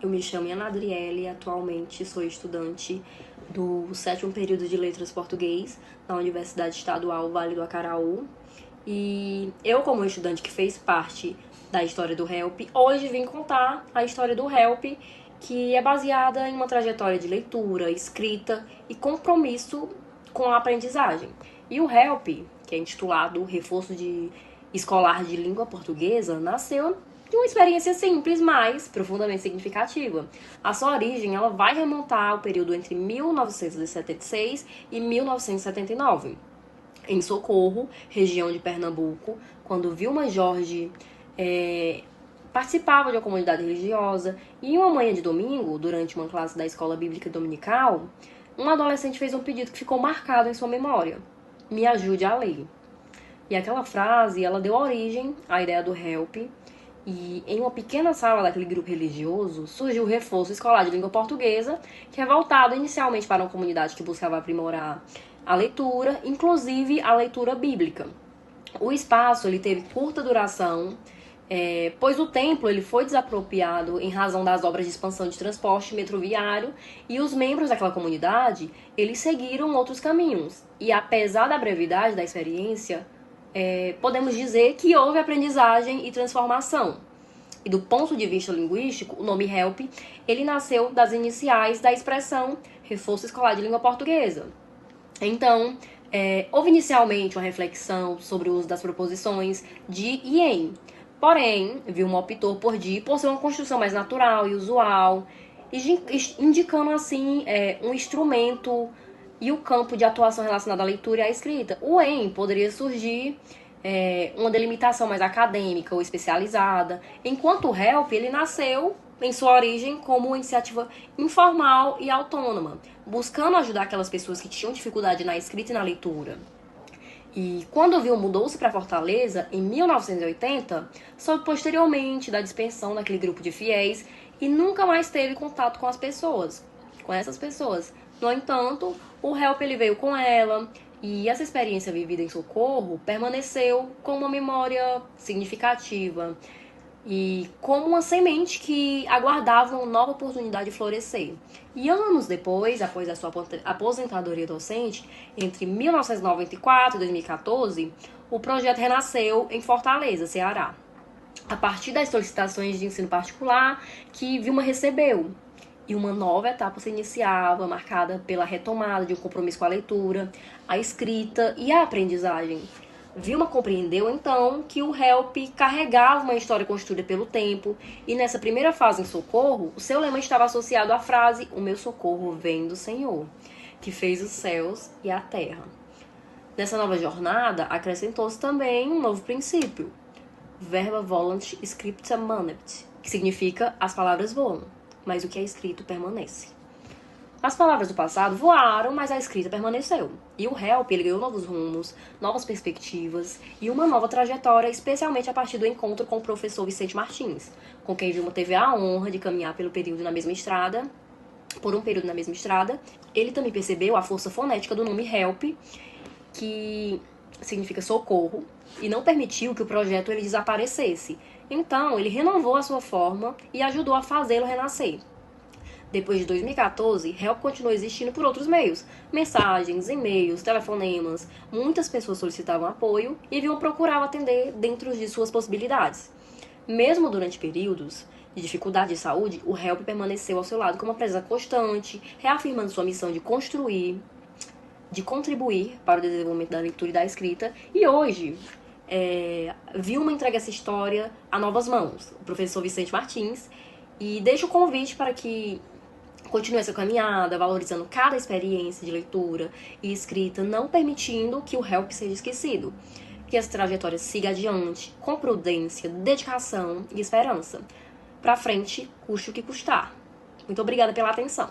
Eu me chamo Ana Adriele e atualmente sou estudante do 7º período de Letras Português na Universidade Estadual Vale do Acaraú. E eu, como estudante que fez parte da história do HELP, hoje vim contar a história do HELP, que é baseada em uma trajetória de leitura, escrita e compromisso com a aprendizagem. E o HELP, que é intitulado Reforço Escolar de Língua Portuguesa, nasceu de uma experiência simples, mas profundamente significativa. A sua origem ela vai remontar ao período entre 1976 e 1979, em Socorro, região de Pernambuco, quando Vilma Jorge participava de uma comunidade religiosa e em uma manhã de domingo, durante uma classe da escola bíblica dominical, um adolescente fez um pedido que ficou marcado em sua memória: me ajude a ler. E aquela frase, ela deu origem à ideia do HELP, e em uma pequena sala daquele grupo religioso surgiu o Reforço Escolar de Língua Portuguesa, que é voltado inicialmente para uma comunidade que buscava aprimorar a leitura, inclusive a leitura bíblica. O espaço ele teve curta duração, pois o templo ele foi desapropriado em razão das obras de expansão de transporte metroviário, e os membros daquela comunidade eles seguiram outros caminhos. E apesar da brevidade da experiência, podemos dizer que houve aprendizagem e transformação. E do ponto de vista linguístico, o nome HELP ele nasceu das iniciais da expressão Reforço Escolar de Língua Portuguesa. Então, houve inicialmente uma reflexão sobre o uso das preposições de e em. Porém, Vilma optou por de por ser uma construção mais natural e usual, indicando assim um instrumento e o campo de atuação relacionado à leitura e à escrita. O em poderia surgir uma delimitação mais acadêmica ou especializada, enquanto o HELP ele nasceu em sua origem como uma iniciativa informal e autônoma, buscando ajudar aquelas pessoas que tinham dificuldade na escrita e na leitura. E quando o Vil mudou-se para Fortaleza, em 1980, soube posteriormente da dispersão daquele grupo de fiéis e nunca mais teve contato com essas pessoas. No entanto, o HELP ele veio com ela, e essa experiência vivida em Socorro permaneceu com uma memória significativa e como uma semente que aguardava uma nova oportunidade de florescer. E anos depois, após a sua aposentadoria docente, entre 1994 e 2014, o projeto renasceu em Fortaleza, Ceará, a partir das solicitações de ensino particular que Vilma recebeu. E uma nova etapa se iniciava, marcada pela retomada de um compromisso com a leitura, a escrita e a aprendizagem. Vilma compreendeu então que o HELP carregava uma história construída pelo tempo, e nessa primeira fase em Socorro, o seu lema estava associado à frase: o meu socorro vem do Senhor, que fez os céus e a terra. Nessa nova jornada, acrescentou-se também um novo princípio: verba volant scripta manet, que significa as palavras voam, mas o que é escrito permanece. As palavras do passado voaram, mas a escrita permaneceu. E o HELP ele ganhou novos rumos, novas perspectivas e uma nova trajetória, especialmente a partir do encontro com o professor Vicente Martins, com quem Vilma teve a honra de caminhar por um período na mesma estrada. Ele também percebeu a força fonética do nome HELP, que significa socorro, e não permitiu que o projeto ele desaparecesse. Então, ele renovou a sua forma e ajudou a fazê-lo renascer. Depois de 2014, HELP continuou existindo por outros meios. Mensagens, e-mails, telefonemas. Muitas pessoas solicitavam apoio e Vilma procurava atender dentro de suas possibilidades. Mesmo durante períodos de dificuldade de saúde, o HELP permaneceu ao seu lado como uma presença constante, reafirmando sua missão de construir, de contribuir para o desenvolvimento da leitura e da escrita. E hoje, Vilma entrega essa história a novas mãos, o professor Vicente Martins, e deixa o convite para que continue essa caminhada, valorizando cada experiência de leitura e escrita, não permitindo que o HELP seja esquecido. Que essa trajetória siga adiante, com prudência, dedicação e esperança. Pra frente, custe o que custar. Muito obrigada pela atenção.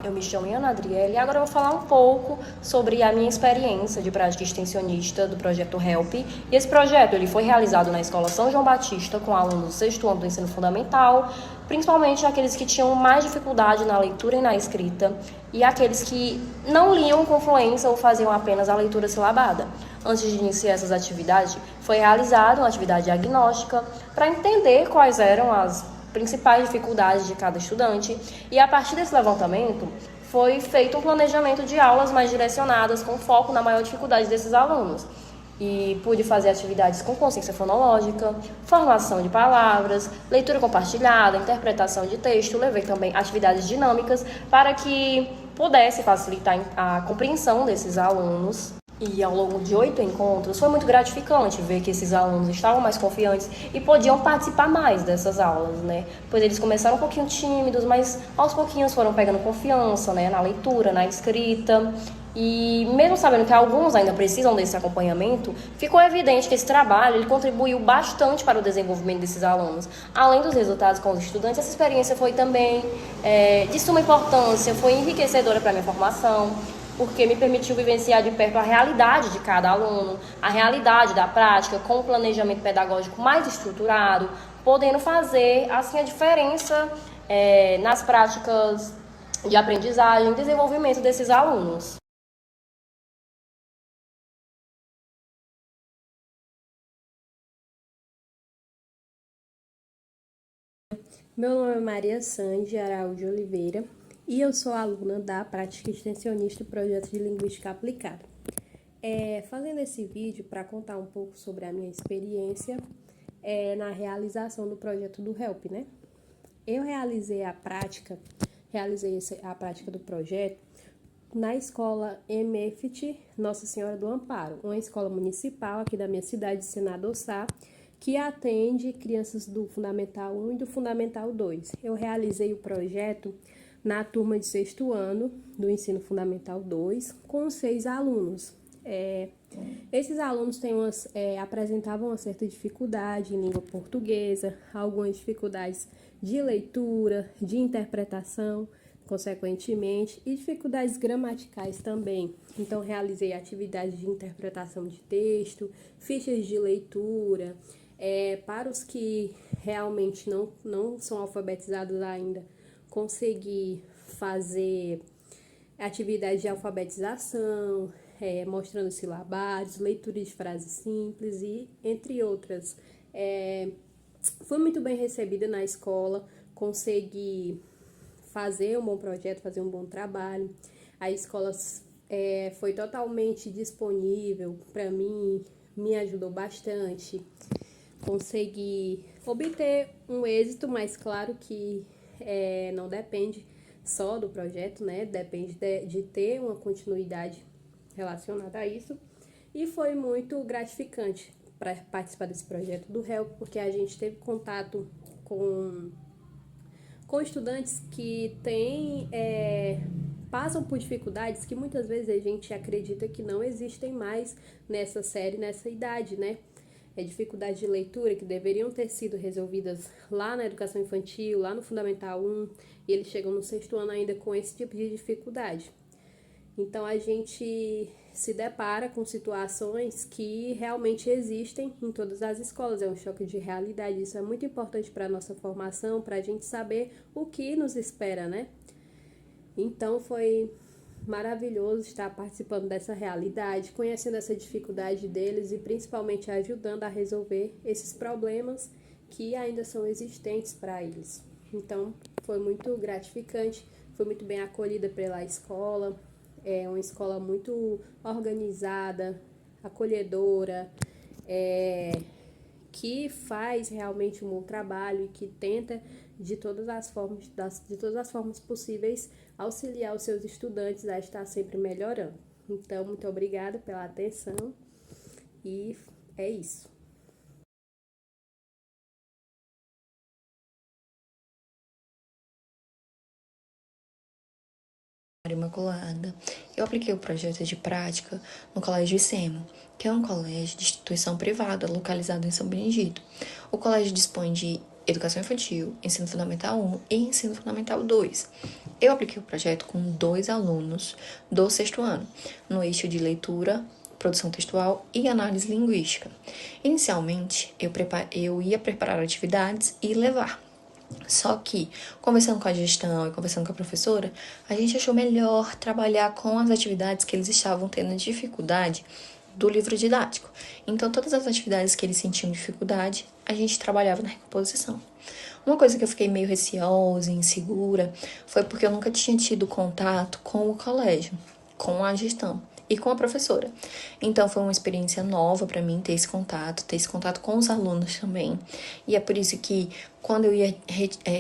eu me chamo Ana Adriele e agora eu vou falar um pouco sobre a minha experiência de prática extensionista do projeto HELP. E esse projeto ele foi realizado na Escola São João Batista com alunos do sexto ano do ensino fundamental, principalmente aqueles que tinham mais dificuldade na leitura e na escrita e aqueles que não liam com fluência ou faziam apenas a leitura silabada. Antes de iniciar essas atividades, foi realizada uma atividade diagnóstica para entender quais eram as principais dificuldades de cada estudante e a partir desse levantamento foi feito um planejamento de aulas mais direcionadas com foco na maior dificuldade desses alunos. E pude fazer atividades com consciência fonológica, formação de palavras, leitura compartilhada, interpretação de texto, levei também atividades dinâmicas para que pudesse facilitar a compreensão desses alunos. E ao longo de 8 encontros foi muito gratificante ver que esses alunos estavam mais confiantes e podiam participar mais dessas aulas, né? Pois eles começaram um pouquinho tímidos, mas aos pouquinhos foram pegando confiança, né? Na leitura, na escrita. E mesmo sabendo que alguns ainda precisam desse acompanhamento, ficou evidente que esse trabalho ele contribuiu bastante para o desenvolvimento desses alunos. Além dos resultados com os estudantes, essa experiência foi também de suma importância, foi enriquecedora para a minha formação, porque me permitiu vivenciar de perto a realidade de cada aluno, a realidade da prática, com um planejamento pedagógico mais estruturado, podendo fazer assim a diferença nas práticas de aprendizagem e desenvolvimento desses alunos. Meu nome é Maria Sandy Araújo Oliveira e eu sou aluna da prática extensionista do projeto de Linguística Aplicada. Fazendo esse vídeo para contar um pouco sobre a minha experiência na realização do projeto do HELP, né? Eu realizei a prática do projeto na escola MFT Nossa Senhora do Amparo, uma escola municipal aqui da minha cidade, Senador Sá, que atende crianças do Fundamental 1 e do Fundamental 2. Eu realizei o projeto na turma de sexto ano do Ensino Fundamental 2, com 6 alunos. Esses alunos apresentavam uma certa dificuldade em língua portuguesa, algumas dificuldades de leitura, de interpretação, consequentemente, e dificuldades gramaticais também. Então, realizei atividades de interpretação de texto, fichas de leitura. Para os que realmente não são alfabetizados ainda, consegui fazer atividades de alfabetização, mostrando silabares, leitura de frases simples e entre outras. Fui muito bem recebida na escola, consegui fazer um bom projeto, fazer um bom trabalho. A escola foi totalmente disponível para mim, me ajudou bastante. Consegui obter um êxito, mas claro que não depende só do projeto, né? Depende de ter uma continuidade relacionada a isso. E foi muito gratificante para participar desse projeto do HELP, porque a gente teve contato com estudantes que passam por dificuldades que muitas vezes a gente acredita que não existem mais nessa série, nessa idade, né? Dificuldades de leitura que deveriam ter sido resolvidas lá na educação infantil, lá no Fundamental 1, e eles chegam no sexto ano ainda com esse tipo de dificuldade. Então, a gente se depara com situações que realmente existem em todas as escolas. É um choque de realidade. Isso é muito importante para a nossa formação, para a gente saber o que nos espera, né? Então, foi maravilhoso estar participando dessa realidade, conhecendo essa dificuldade deles e principalmente ajudando a resolver esses problemas que ainda são existentes para eles. Então, foi muito gratificante, foi muito bem acolhida pela escola. É uma escola muito organizada, acolhedora, que faz realmente um bom trabalho e que tenta de todas as formas possíveis auxiliar os seus estudantes a estar sempre melhorando. Então, muito obrigada pela atenção e é isso. Imaculada. Eu apliquei o projeto de prática no Colégio ICEMA, que é um colégio de instituição privada localizado em São Benedito. O colégio dispõe de Educação Infantil, Ensino Fundamental 1 e Ensino Fundamental 2. Eu apliquei o projeto com 2 alunos do 6º ano, no eixo de leitura, produção textual e análise linguística. Inicialmente, eu ia preparar atividades e levar. Só que, conversando com a gestão e conversando com a professora, a gente achou melhor trabalhar com as atividades que eles estavam tendo dificuldade do livro didático. Então, todas as atividades que eles sentiam dificuldade, a gente trabalhava na recomposição. Uma coisa que eu fiquei meio receosa e insegura foi porque eu nunca tinha tido contato com o colégio, com a gestão e com a professora. Então, foi uma experiência nova para mim ter esse contato com os alunos também. E é por isso que, quando eu ia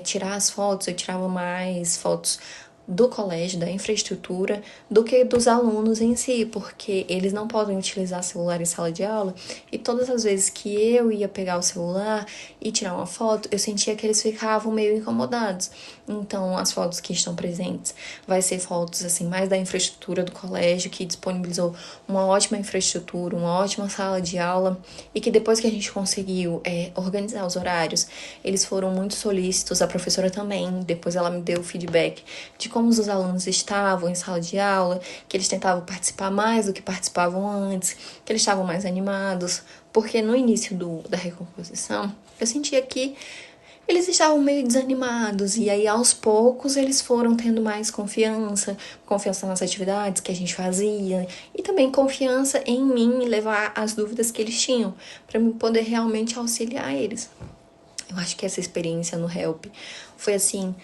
tirar as fotos, eu tirava mais fotos do colégio, da infraestrutura, do que dos alunos em si, porque eles não podem utilizar celular em sala de aula, e todas as vezes que eu ia pegar o celular e tirar uma foto, eu sentia que eles ficavam meio incomodados. Então, as fotos que estão presentes vai ser fotos assim mais da infraestrutura do colégio, que disponibilizou uma ótima infraestrutura, uma ótima sala de aula, e que depois que a gente conseguiu organizar os horários, eles foram muito solícitos, a professora também, depois ela me deu o feedback de como os alunos estavam em sala de aula, que eles tentavam participar mais do que participavam antes, que eles estavam mais animados, porque no início da recomposição, eu sentia que eles estavam meio desanimados, e aí aos poucos eles foram tendo mais confiança nas atividades que a gente fazia, e também confiança em mim e levar as dúvidas que eles tinham, para eu poder realmente auxiliar eles. Eu acho que essa experiência no HELP foi assim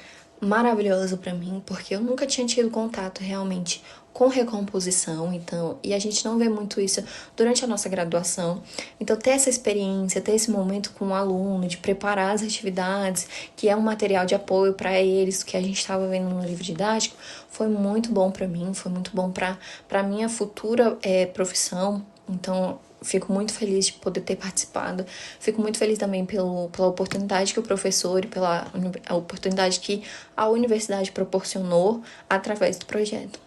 maravilhoso para mim, porque eu nunca tinha tido contato realmente com recomposição, então, e a gente não vê muito isso durante a nossa graduação. Então, ter essa experiência, ter esse momento com o aluno, de preparar as atividades, que é um material de apoio para eles, que a gente estava vendo no livro didático, foi muito bom para mim, foi muito bom para minha futura profissão. Então, fico muito feliz de poder ter participado. Fico muito feliz também pela oportunidade que o professor e pela oportunidade que a universidade proporcionou através do projeto.